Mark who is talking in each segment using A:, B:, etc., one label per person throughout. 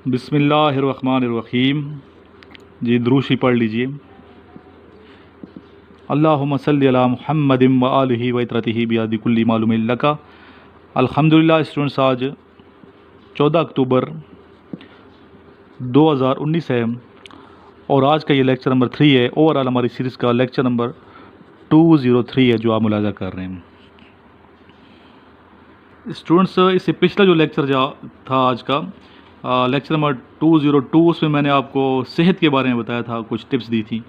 A: बिस्मिल्लाहिर्रहमानिर्रहीम। जी द्रूशी पढ़ लीजिए। अल्लाहुम्मा सल्लि अला मुहम्मदिन व आलिहि व इतरतिहि बियादि कुल्ली मालूमिन लका। अल्हम्दुलिल्लाह स्टूडेंट्स, आज 14 अक्टूबर 2019 है और आज का ये लेक्चर नंबर 3 है। ओवरऑल हमारी सीरीज़ का लेक्चर नंबर 203 है जो आप मुलाजा कर रहे हैं। स्टूडेंट्स, इससे पिछला जो लेक्चर था आज का लेक्चर नंबर 202, उसमें मैंने आपको सेहत के बारे में बताया था, कुछ टिप्स दी थी।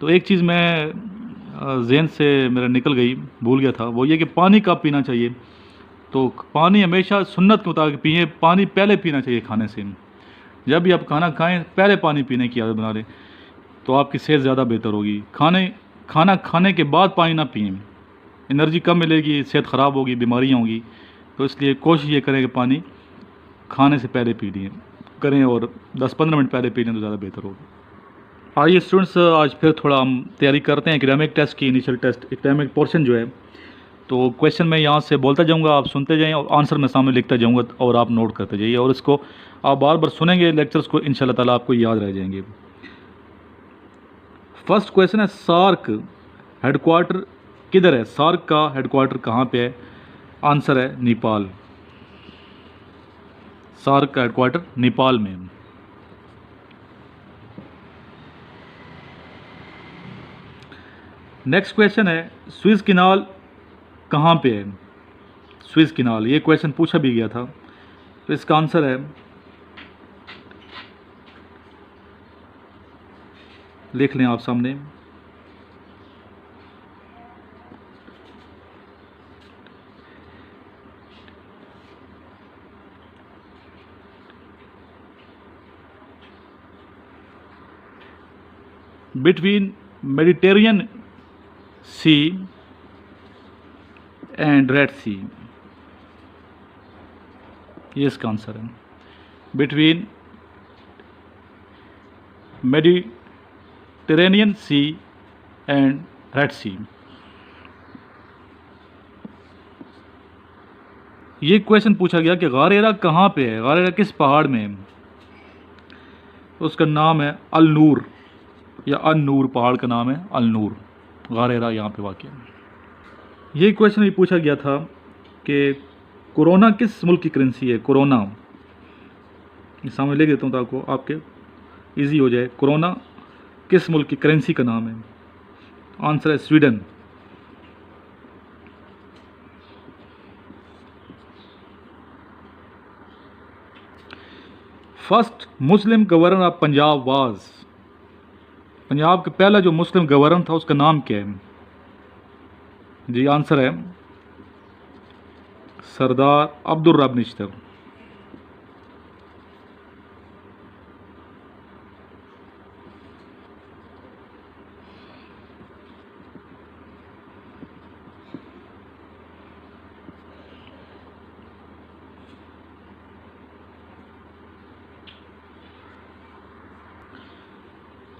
A: तो एक चीज़ मैं जहन से मेरा निकल गई, भूल गया था, वो ये कि पानी कब पीना चाहिए। तो पानी हमेशा सुन्नत के मुताबिक पिए। पानी पहले पीना चाहिए खाने से। जब भी आप खाना खाएं पहले पानी पीने की आदत बना लें तो आपकी सेहत ज़्यादा बेहतर होगी। खाना खाने के बाद पानी ना पिएं, एनर्जी कम मिलेगी, सेहत ख़राब होगी, बीमारियाँ होंगी। तो इसलिए कोशिश ये करें कि पानी खाने से पहले पी लिए करें और 10-15 मिनट पहले पी लें तो ज़्यादा बेहतर होगा। आइए स्टूडेंट्स, आज फिर थोड़ा हम तैयारी करते हैं एकेडमिक टेस्ट की। इनिशियल टेस्ट एकेडमिक पोर्शन जो है, तो क्वेश्चन मैं यहाँ से बोलता जाऊँगा, आप सुनते जाएँ और आंसर मैं सामने लिखता जाऊँगा और आप नोट करते जाइए। और इसको आप बार बार सुनेंगे लेक्चर्स को, इंशाल्लाह ताला आपको याद रह जाएंगे। फर्स्ट क्वेश्चन है, सार्क हेडक्वार्टर किधर है? सार्क का हेडक्वार्टर कहाँ पे है? आंसर है नेपाल। सार्क का हेडक्वार्टर नेपाल में। नेक्स्ट क्वेश्चन है, स्विस किनाल कहाँ पे है? स्विस किनाल, ये क्वेश्चन पूछा भी गया था। तो इसका आंसर है, लिख लें आप सामने, between Mediterranean Sea and Red Sea. ये इसका आंसर है, between Mediterranean Sea and Red Sea. ये क्वेश्चन पूछा गया कि गारेरा कहाँ पे है, गारेरा किस पहाड़ में है? तो उसका नाम है अल नूर या अन नूर, पहाड़ का नाम है अल नूर। गारेरा यहाँ पे वाक़ है। ये क्वेश्चन भी पूछा गया था कि कोरोना किस मुल्क की करेंसी है? कोरोना, सामने ले देता हूँ ताकि आपके इजी हो जाए। कोरोना किस मुल्क की करेंसी का नाम है? आंसर है Sweden. First Muslim governor of Punjab was, Punjab का पहला जो मुस्लिम गवर्नर था उसका नाम क्या है? जी आंसर है Sardar Abdul Rab Nishtar.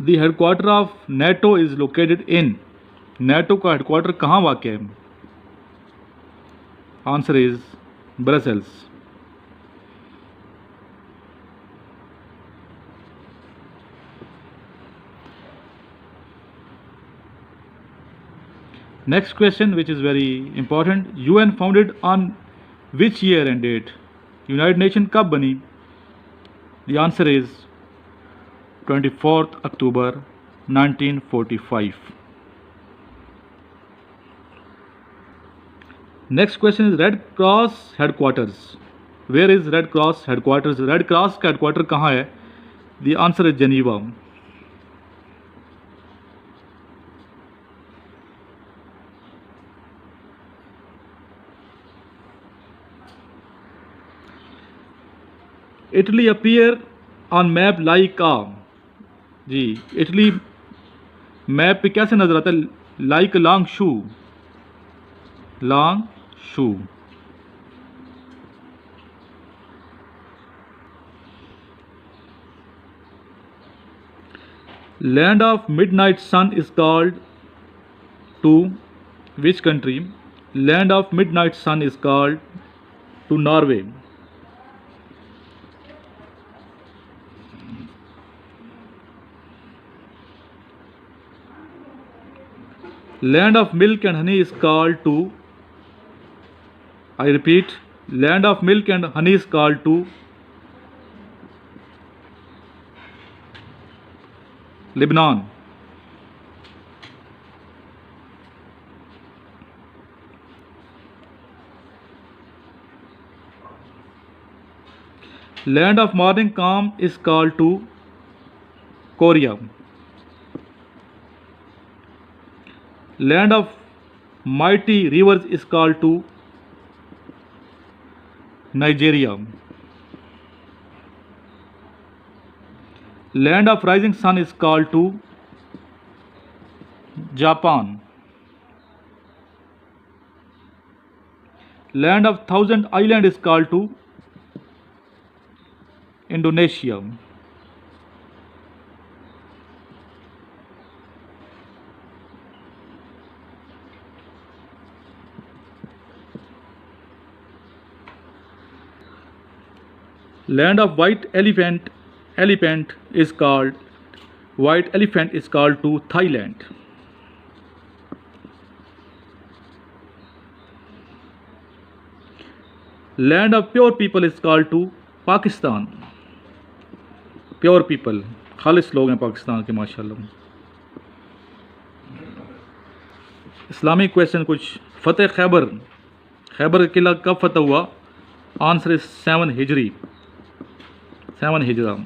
A: The headquarter of NATO is located in, NATO का हेडक्वार्टर कहाँ वाक़ है? Answer is Brussels. Next question which is very important, UN founded on which year and date? United Nation कब बनी? The answer is 24 October 1945। Next question is Red Cross headquarters, where is Red Cross headquarters? Red Cross का headquarter कहाँ है? The answer is Geneva. Italy appear on map like आ, जी Italy map पे कैसे नजर आता है? Like long shoe, long shoe. Land of midnight sun is called to which country? Land of midnight sun is called to Norway. Land of milk and honey is called to, I repeat, land of milk and honey is called to Lebanon. Land of morning calm is called to Korea. Land of mighty rivers is called to Nigeria. Land of rising sun is called to Japan. Land of thousand island is called to Indonesia. Land of white elephant is called to Thailand. Land of pure people is called to Pakistan. Pure people, खालिस लोग हैं पाकिस्तान के माशाल्लाह। Islamic question कुछ। फतेह खैबर का किला कब फतह हुआ? Answer is 7 हिजरा।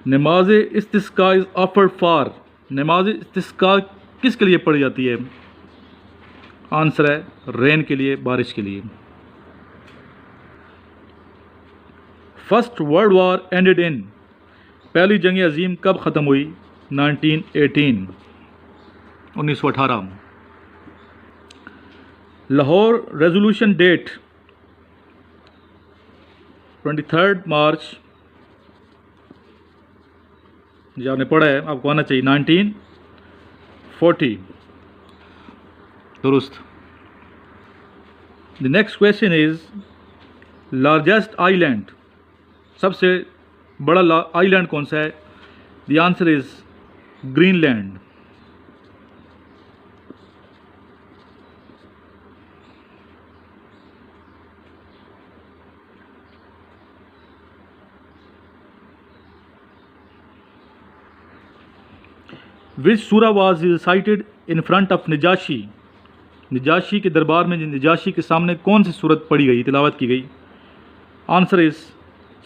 A: नमाज इस्तिस्का इज ऑफर्ड फॉर, नमाज इस्तिस्का किसके लिए पढ़ी जाती है? आंसर है रेन के लिए, बारिश के लिए। First world war ended in, पहली जंग अजीम कब ख़त्म हुई? 1918। लाहौर रेजोल्यूशन डेट 23 मार्च, जो आपने पढ़ा है आपको आना चाहिए, 1940। दुरुस्त। The next question is largest island, सबसे बड़ा आइलैंड कौन सा है? The answer is Greenland. Which सूरा was recited in front of Najashi, Najashi के दरबार में नजाशी के सामने कौन सी सूरत पढ़ी गई, तिलावत की गई? Answer is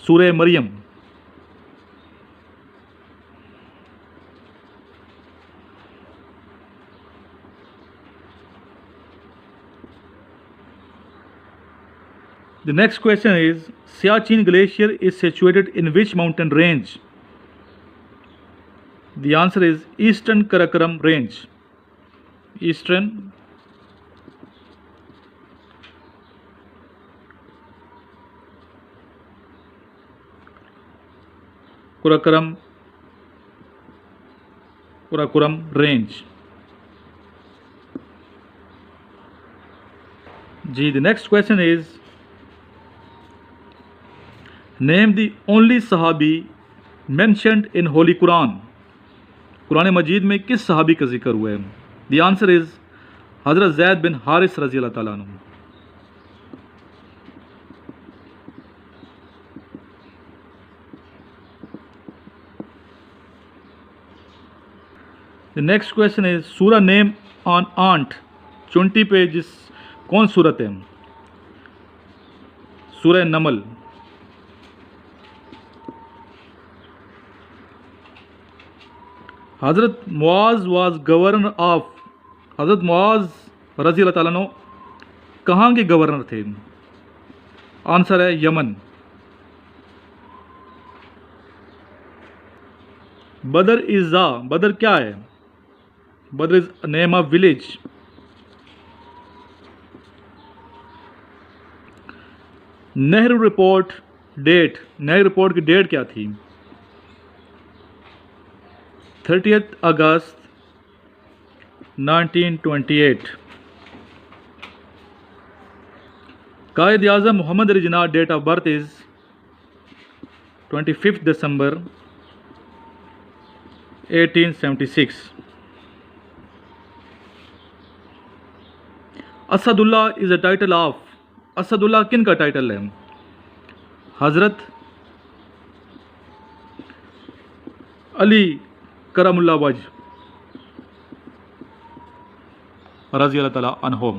A: Surah Maryam. The next question is Siachen glacier is situated in which mountain range? The answer is eastern Karakoram range. Eastern Karakoram range. जी, the next question is name the only सहाबी mentioned in holy Quran, Quran मजीद में किस सहाबी का जिक्र हुआ है? द आंसर इज हज़रत ज़ैद बिन हारिस रज़ी अल्लाह ताला अन्हु। द नेक्स्ट क्वेश्चन इज सूरा नेम ऑन आंट 20 पे जिस कौन सूरत है? सूरह नमल। हज़रत मुआज वाज गवर्नर ऑफ, हज़रत मुआज रज़ी अल्लाह ताला अन्हु कहाँ के गवर्नर थे? आंसर है यमन। बदर इज़ा, बदर क्या है? Badr is name of village. Nehru report date, Nehru report की डेट क्या थी? 30 अगस्त 1928। Quaid Azam Mohammad Ali Jinnah date of birth is 25 December 1876। Asadullah is a title of, Asadullah किन का टाइटल है? हज़रत अली करमुल्लाह वजह रज़ी अल्लाह ताला अन्हो।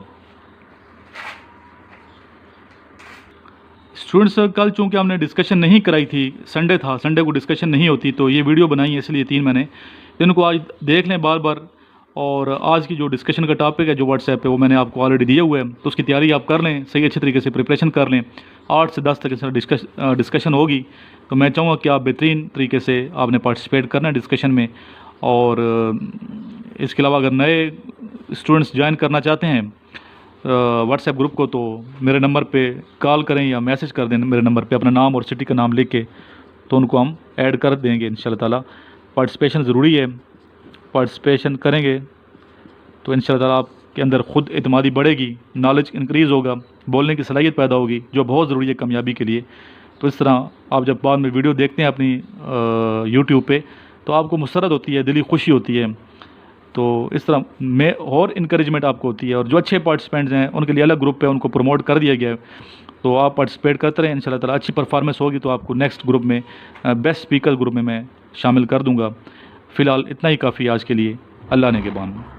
A: स्टूडेंट्स, कल चूँकि हमने डिस्कशन नहीं कराई थी, संडे था, संडे को डिस्कशन नहीं होती, तो ये वीडियो बनाई है, इसलिए 3 मैंने, इनको आज देख लें बार बार। और आज की जो डिस्कशन का टॉपिक है जो व्हाट्सएप पे, वो मैंने आपको ऑलरेडी दिया हुआ है, तो उसकी तैयारी आप कर लें, सही अच्छे तरीके से प्रिपरेशन कर लें। 8 से 10 तक इस डिस्कशन होगी, तो मैं चाहूँगा कि आप बेहतरीन तरीके से आपने पार्टिसिपेट करना है डिस्कशन में। और इसके अलावा अगर नए स्टूडेंट्स ज्वाइन करना चाहते हैं व्हाट्सएप ग्रुप को, तो मेरे नंबर पे कॉल करें या मैसेज कर दें मेरे नंबर पे अपना नाम और सिटी का नाम लिख के, तो उनको हम ऐड कर देंगे इंशाल्लाह ताला। पार्टिसिपेशन ज़रूरी है, पार्टिसिपेशन करेंगे तो इंशाल्लाह ताला आपके अंदर ख़ुद एतमादी बढ़ेगी, नॉलेज इंक्रीज़ होगा, बोलने की सलाहियत पैदा होगी, जो बहुत ज़रूरी है कामयाबी के लिए। तो इस तरह आप जब बाद में वीडियो देखते हैं अपनी यूट्यूब पे, तो आपको मुसरत होती है, दिली खुशी होती है। तो इस तरह में और इनकरेजमेंट आपको होती है। और जो अच्छे पार्टिसिपेंट्स हैं उनके लिए अलग ग्रुप है, उनको प्रमोट कर दिया गया है, तो आप पार्टिसिपेट करते रहें। इंशाल्लाह ताला अच्छी परफॉर्मेंस होगी तो आपको नेक्स्ट ग्रुप में, बेस्ट स्पीकर ग्रुप में मैं शामिल कर दूंगा। फ़िलहाल इतना ही काफ़ी आज के लिए। अल्लाह ने के बाद।